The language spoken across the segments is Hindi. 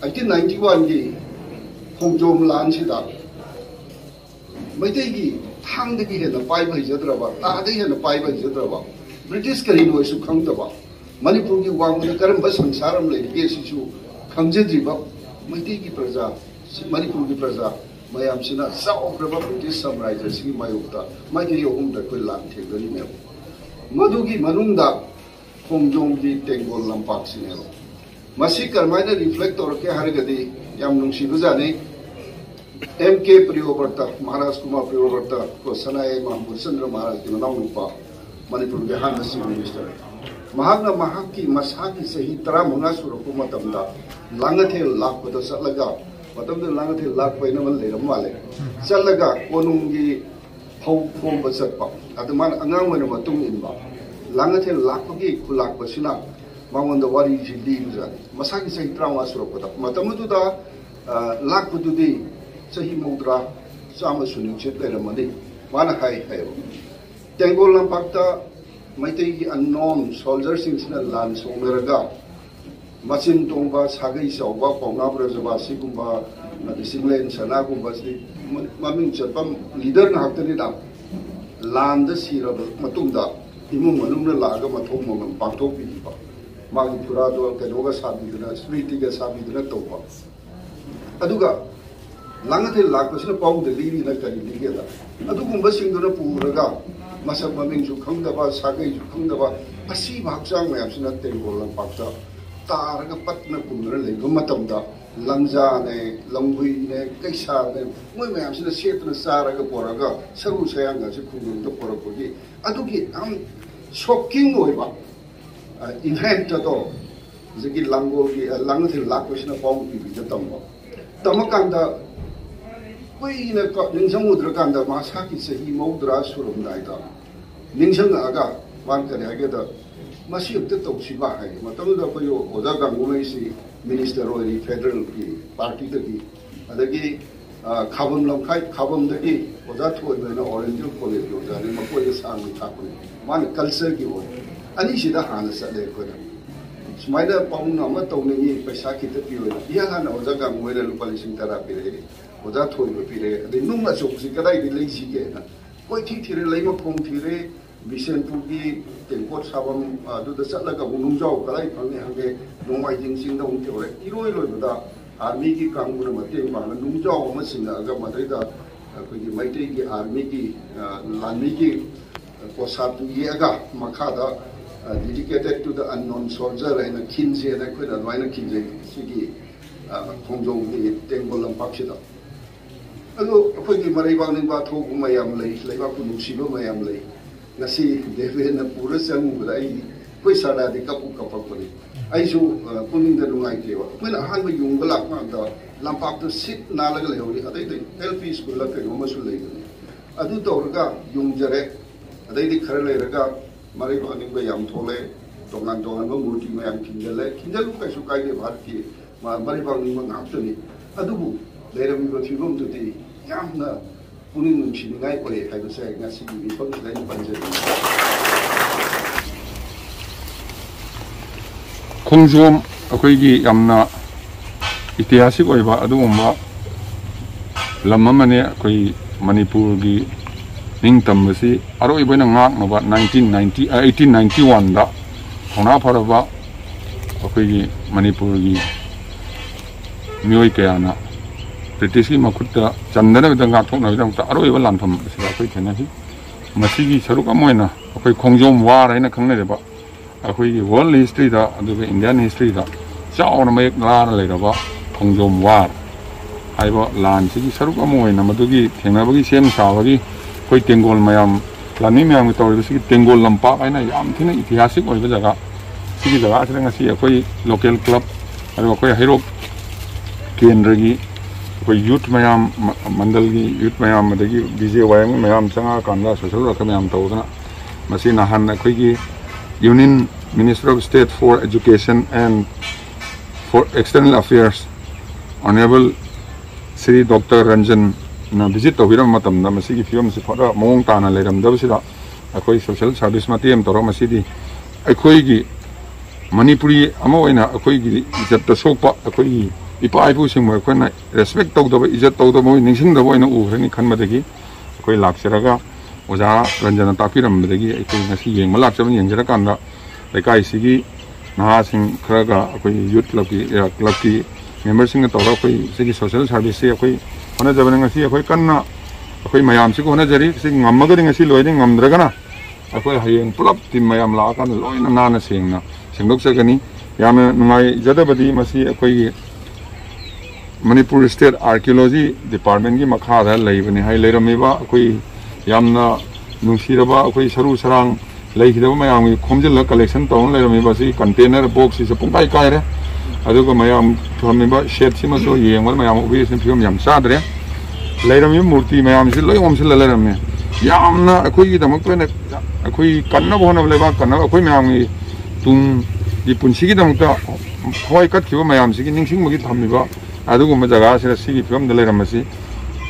1891 की खोंजोम लान सिदा मैते की थांग दगी है न पाई भाई जद्रबा तादे है न पाई भाई जद्रबा ब्रिटिश करी नो सु खंगदबा मणिपुर की वांग ने करम बस संसारम ले के सिसु खंगजेद्रिबा मैते की प्रजा मणिपुर की प्रजा मयाम सिना साउग्रबा ब्रिटिश साम्राज्य सिगी मायोक्ता माइके योम द कोई लान थेगरी ने मधुगी मनुंगदा खोंजोम की टेंगोल लंपाक सिनेरो मसी करमाइना रिफ्लेक्ट तौर के हरगदी याम नुंसीबुजाने एमके प्रियोवर्ता महाराज कुमार प्रियोवर्ता को सनाए महमूद चंद्र महाराज के मनाव नुपा मणिपुर के हान चीफ मिनिस्टर महागना महा की मसा की सही 15 सुरको मतमदा लांगथे लाखपद चलगा मतमदा लांगथे लाख पैनमल लेरम वाले चलगा कोनुंगी फौ फोम बचतपा अदमान अंगांग मन मतुंग इनबा लांगथे लाखपगी खुलाक बसिना मांगोंद वारी जिली बुजाने मसा की सही 13 सुरको मतमदुदा लाखपदुदी सही मौद्रा चाम सुनिश्चित लेरमनी माना हाई टेंगोल लंपाक्ता मैतई की अननोन सोल्जर सिंह लान सोंगरगा मचिन तोंबा सागई सौबा पौंगा ब्रजबा सिगुंबा सिंगलेन सनागुंबा ममिंग चपम लीडर नाहतनी दा लान द सिरब मतुंदा इमुंग मनुंग लागा मथों ममन पांथोक बिबा मागी पुरादो कनोगा साबिदना स्मृतिगा साबिदना तोबा अदुगा लांगथे लाखपसिना पाउद लीरी न करी लीगेदा अदुगुंबा सिंगदुना पुरगा मसक ममिंगसु खंगदबा सागैसु खंगदबा असी भागचांग मयामसिना टेंगोल लंपाक्ता तारगा पटना कुमरा लेगो मतमदा लंगजाने लंगुइने कैसाने मोय मयामसिना सेतना सारगा पोरगा सरू सयांगा से खुंगुंद पोरकोगी अदुगी हम शॉकिंग होइबा इवेंट तो जगी लंगोगी लंगथे लाखपसिना पाउद बिबिदा तमबा तमकांदा कोईने निंजमुद्रकांदा मासा की सही मौद्रा सुरमनाइदा निंजंगागा मान करे हागेदा मसी उते तौसिबा हाय मतमदा कोयो ओदा गांगुमेसी मिनिस्टर ओरी फेडरल की पार्टी दगी अदगी खाबम लंखाई खाबम दगी ओदा थोइबेना ओरेंजल कॉलेज ओदाने मकोय सांग थापने मान कल्चर की ओ अनिसिदा हाना सले कोना सुमाइदा पाउन अमा तौनेगी पैसा खिते पियोना इहाना ओदा गांगुमेना लुपा लिसिंग तरा पिरे ओजा थोइबा पिरे अदे नुंगा चोकसी कदाई लेजी केना कोई थी लेमा खोंग थिरे बिसेनपुर की टेंकोट साबम अदुदा चलगा उनुंजाव कदाई फंगे हंगे नोंमाइ जिंगसिंग दं तेरे इरोय लोइबदा आर्मी की कांगुना मते बांग नुंजाव अमा सिंगा मदैदा अखोगी मैते की आर्मी की लानी की कोसातु येगा मखादा dedicated to the unknown soldier and खिनजे ना कोइना वाइना खिनजे सिगी खोंजों की टेंगोल लंपाक्सिदा अदो अखोगी मरैबांग निबा थोगु मयाम लै लैबा कुनुसिबो मयाम लै ngasi devena pura sanguda ai koi sada de kapu kapakoni ai ju puning da lungai kewa mena han ba yung bala ma da lampak to sit na laga lehori adai de LP school la ke no masul lei adu torga yung jare adai di khare le raga mari ba ning ba yam thole tongan ba murti ma yam kinjalu kai su kai de bhar ki mari ba ning ma ngap ni adu bu leram ba thibom tu ti yamna पुनी नुंसिनिंगाई ओरे हाइबसे ngasi bi phang dai panje खोंजोम अखोइगी यामना ऐतिहासिक ओइबा अदुगुम्बा लम अमने अखोइ मणिपुर की निंगतमबसी अरोइबना ngaknaba 1891 दा थोना फरबा अखोइगी मणिपुर की मियोइ कयाना ब्रिटिश की मखुद चंदन अरोब लाफम अखोई थेनसी मसीगी सरुक अमोइना अखोई खोंजोम वार है खंगनेबा अखोई world history Indian history chown मयक लाना लेरबा खोंजोम वार हाइब लान सिगी सरुक अमोइना मदुगी थेंगनबगी सेम साबगी अखोई टेंगोल मयाम लानी मयाम तौरिबसी टेंगोल लंपाक है याम थिना ऐतिहासिक ओइबा जगह सिगी जगह असिदा ngasi अखोई लोकल क्लब अरो अखोई हेरोक केंद्र की कोई यूथ मैम मंडल की यूथ मैम बीजे वायंग मैम चंगा कांदा सोशल वर्क मैम तौदना मसी नहान अखोई union minister of state for education and for external affairs honourable Shri doctor Ranjan ना विजिट तौबिरम मतमदा मसी फिल्म से फरा मोंग ताना लेरमदबसिदा अखोई सोशल सर्विस मतेम तौर मसीदी अखोई मणिपुरी अमा ओइना अखोई इज्जत सोकपा अखोई ipa ipu sing mo khona respect tau do ijat tau do mo ningsing do boina u hrani khan ma degi koi laksiraga oja ranjana tapiram degi ai ngasi yeng malak cham yeng jara kan da lekai sigi na sing khraga koi youth club ki member sing to ra koi sigi social service koi hona jabana ngasi koi kanna koi mayam si ko hona jari sing ngamma ga ngasi loiding ngamdra kana koi hayeng pulap tim mayam la kan loina na na singna singdok sagani yamna nungai jadabadi masi koi Manipur State Archaeology Department की मखा दा लेबने हाय लेरमेबा कोई यामना नुसीरबा कोई सरू सरंग लेखिदबा मयाम की खोमजल कलेक्शन तौन लेरमेबा सी कंटेनर बॉक्स से पुंगाई कायरे अदुगा मयाम थमेबा शेड सिमा सो येंगल मयाम उबि से फिल्म याम सादरे लेरमे मूर्ति मयाम से लोय ओमसे लेरमे यामना कोई दमक पे कोई कन्ना बोना लेबा कन्ना कोई मयाम की तुम 이 분식이 담다 호와이 컷 기본 마ям 시기 닝싱 먹이 담미바 아두고 자가 시라 시기 비엄들 레라마시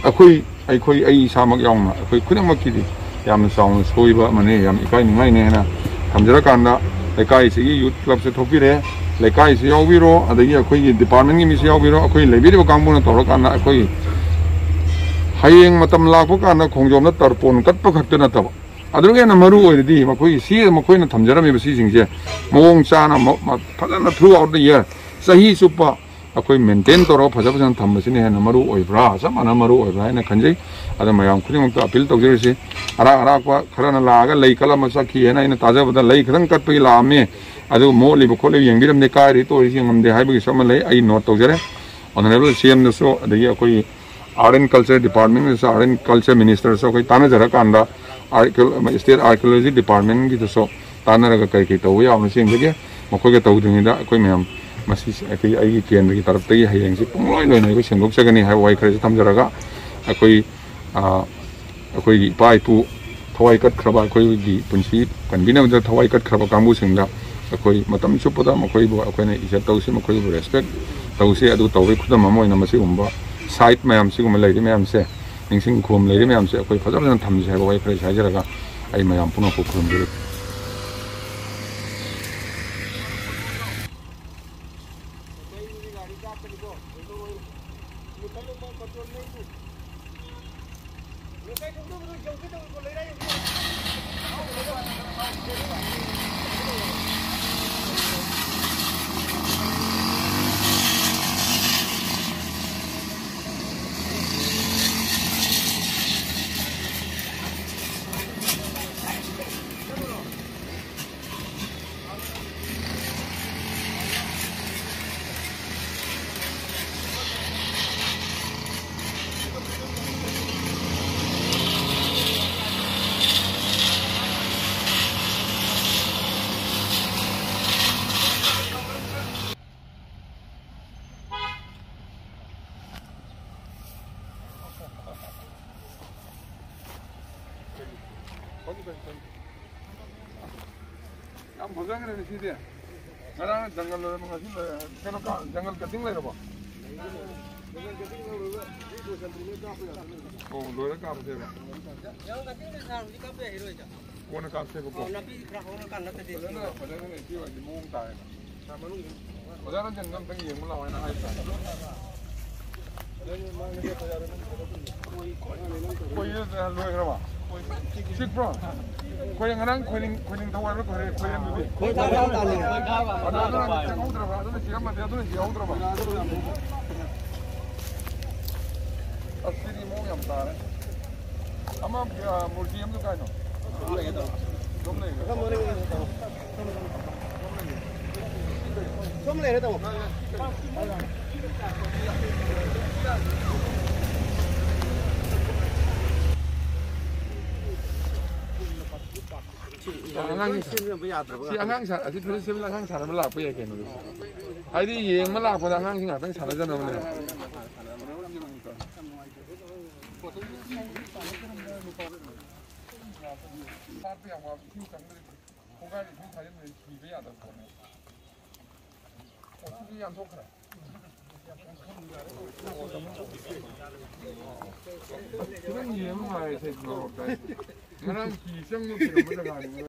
아코이 아이코이 아이 사막 야옹나 아코이 그냥 먹기디 얌 사운 소이바 마네 얌 이카이 닝마이네 하나 담저라 간다 레카이 시기 유트 클럽 세 토피레 레카이 시 야오비로 아데기 아코이 디파트먼트 미시 야오비로 아코이 레비리바 강부나 토로 간나 아코이 하이행 마탐 라고 간나 공점나 터폰 컷파 컷나 타바 아들게 나마루 오이디 마코이 시 마코이나 담저라미 비시 징제 몽차나 파자나 throughout the year sahi supa akoi maintain toro phajabasan thambasini he namaru oibra samana maru oibra na khanjai ada mayam khuding ta appeal tawjirisi ara kwa kharana laaga lei kala masa ki hena ina taja bada lei khadang katpi la me adu mo libu khole yengbiram ne ka ri to ri ngamde haibi sama lei ai note tawjare honorable cm no so adagi akoi art and culture department art and culture minister so koi tana jara kanda state archaeology department ki so तानरगा कई कई तौ यावना सिंगगे मखोगे तौदुनिदा कोई मैम मसी अखै आइगी केन्द्र की तरफ तई हयेंग सि पुंगलोय लोयना को सेंगोक सगनी हाय वाइ खरे थमजरगा अखोई पाइपु थवाई कट खरबा अखोई गी पुंसी कन्वीनर द थवाई कट खरबा कांगु सिंगदा अखोई मतम सुपदा मखोई बो अखोइना इज्जत तौसि मखोई बो रेस्पेक्ट तौसि अदु तौबै खुदम ममोइना मसि उम्बा साइट मैम सिगुम लेदि मैम से निंसिंग खोम लेदि मैम से अखोई फजरना थमजि हाय वाइ खरे साइजरगा आई मैम पुनो को खुमदि हम भोजन करने सीधे मेरा जंगल में मशीन केनो का जंगल कटिंग ले रबा जंगल कटिंग ले रबा ओ लोरे का पे जंगल कटिंग ले सार जी का पे हिरो जा कोन का से को ना भी राखो का ना ते दे ना भोजन ने की वाली मूंग ताए ना मनु भोजन जंगल तंग ये मुला वाना है कोई लोरे रबा Sick bro. Kau yang orang kau yang tahu apa kau yang tu. Kau tahu tak ni. Ada orang tahu terapa. Ada siapa mati ada siapa terapa. Asli mau yang tar. Ama museum tu kan? Som le tahu. Angang sa ati phil sim lang sa na la pa ye ken ai di yeng ma la pa angang singa tang sa na jan na ne pa pe wa chu kan ne ko ga ni chu sa yen ne chi be ya da ko ne ko chi yan to kra 그런 이해는 와야 돼. 그런 기성욕이 너무 들어가는 거야.